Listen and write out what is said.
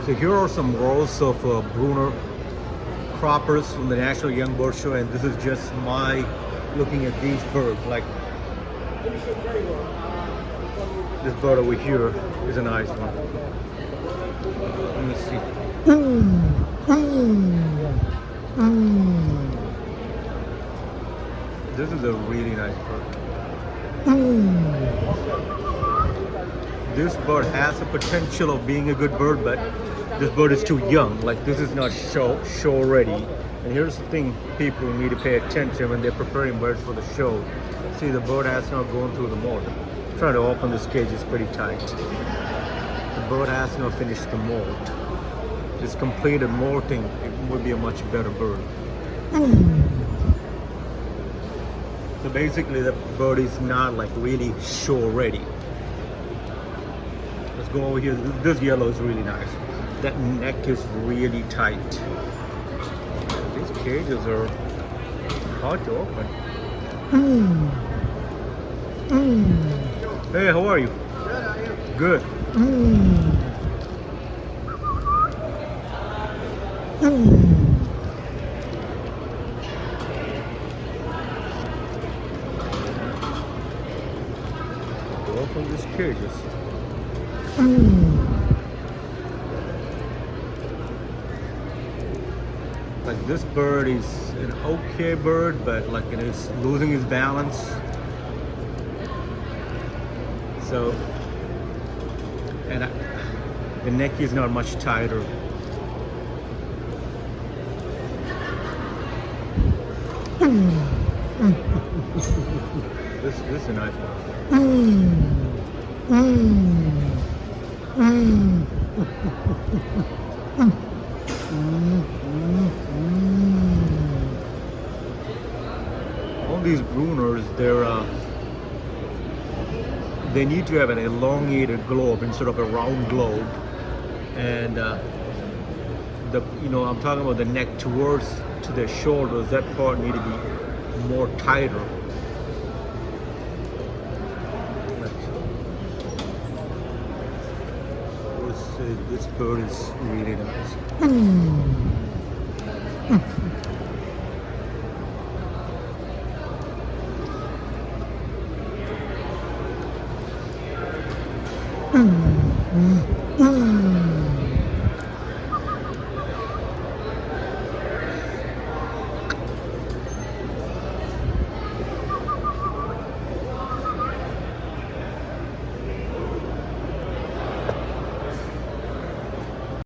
So here are some rows of brunner croppers from the National Young Bird Show, and this is just my looking at these birds. Like this bird over here is a nice one. Let me see. This is a really nice bird. This bird has the potential of being a good bird, but this bird is too young. Like this is not show ready. And here's the thing people need to pay attention when they're preparing birds for the show. See, the bird has not gone through the mold. Trying to open this cage is pretty tight. The bird has not finished the molt. This completed molting, it would be a much better bird. So basically the bird is not like really show ready. Let's go over here. This yellow is really nice. That neck is really tight. These cages are hard to open. Hey, how are you? Good, how are you? Good. Open these cages. Like this bird is an okay bird, but like it is losing his balance. So, and the neck is not much tighter. This is a nice one. All these brunners, they need to have an elongated globe instead of a round globe, and I'm talking about the neck towards to the shoulders. That part need to be more tighter. This bird is really nice.